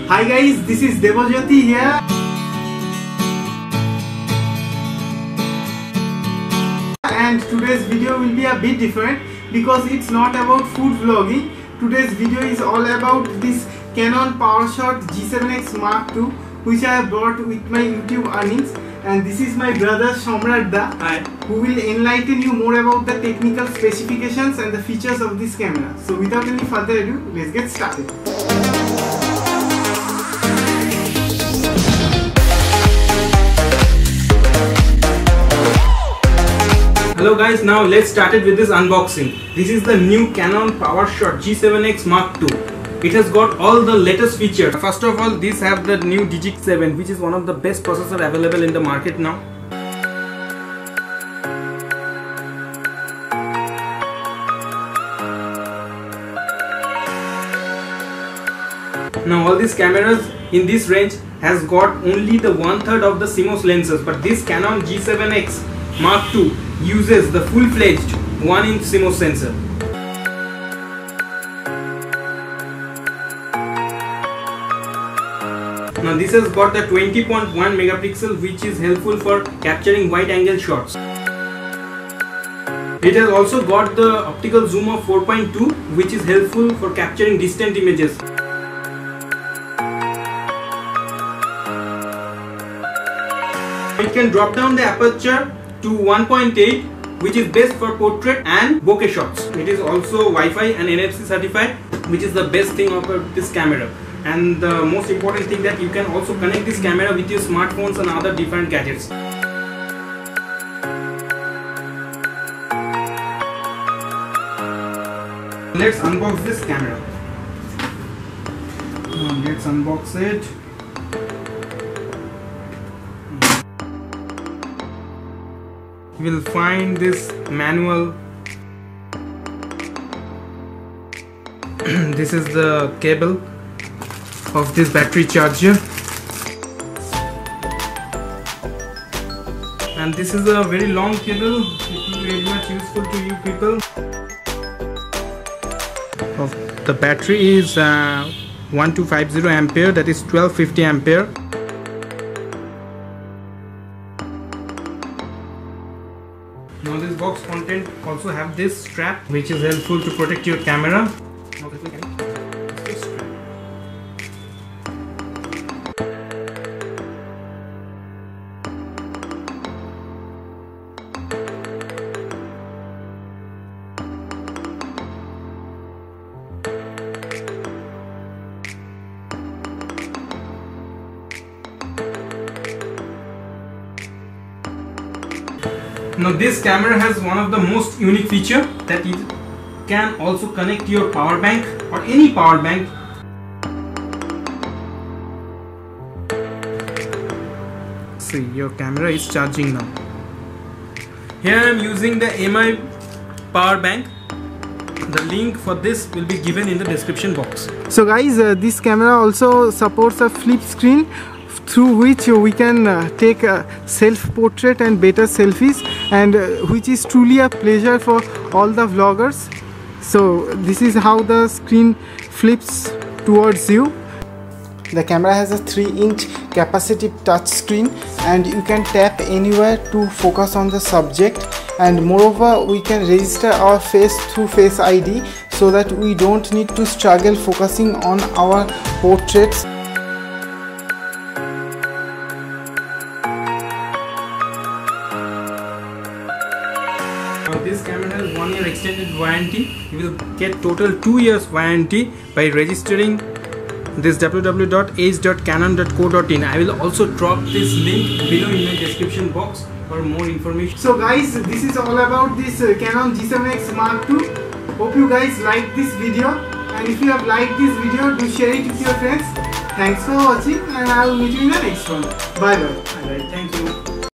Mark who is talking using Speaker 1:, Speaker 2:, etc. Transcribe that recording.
Speaker 1: Hi guys, this is Debojyoti here. And today's video will be a bit different because it's not about food vlogging. Today's video is all about this Canon PowerShot G7x Mark-ii, which I have bought with my YouTube earnings. And this is my brother Samrat, who will enlighten you more about the technical specifications and the features of this camera. So without any further ado, let's get started. Hello guys, now let's start it with this unboxing. This is the new Canon PowerShot G7x Mark-ii. It has got all the latest features. First of all, these have the new G7, which is one of the best processor available in the market now. Now all these cameras in this range has got only the 1/3 of the CMOS lenses, but this Canon G7x Mark-ii uses the full-fledged 1-inch CMOS sensor. Now this has got the 20.1 megapixel, which is helpful for capturing wide angle shots. It has also got the optical zoom of 4.2, which is helpful for capturing distant images. It can drop down the aperture to 1.8, which is best for portrait and bokeh shots. It is also Wi-Fi and NFC certified, which is the best thing about this camera. And the most important thing, that you can also connect this camera with your smartphones and other different gadgets. Let's unbox this camera. Let's unbox it. You will find this manual. This is the cable of this battery charger, and this is a very long cable. It will be very much useful to you people. The battery is 1250 ampere, that is 1250 ampere. Now this box content also have this strap, which is helpful to protect your camera. Now this camera has one of the most unique feature, that it can also connect your power bank or any power bank. See, your camera is charging now. Here I am using the MI power bank. The link for this will be given in the description box. So guys, this camera also supports a flip screen, through which we can take self-portrait and better selfies, and which is truly a pleasure for all the vloggers. So this is how the screen flips towards you. The camera has a 3-inch capacitive touch screen, and you can tap anywhere to focus on the subject, and moreover we can register our face through Face ID, so that we don't need to struggle focusing on our portraits. This camera has 1 year extended warranty. You will get total 2 years warranty by registering this www.ace.canon.co.in. I will also drop this link below in my description box for more information. So guys, this is all about this Canon G7x Mark-ii. Hope you guys liked this video, and if you have liked this video, do share it with your friends. Thanks for watching, and I will meet you in the next one. Bye bye. Thank you.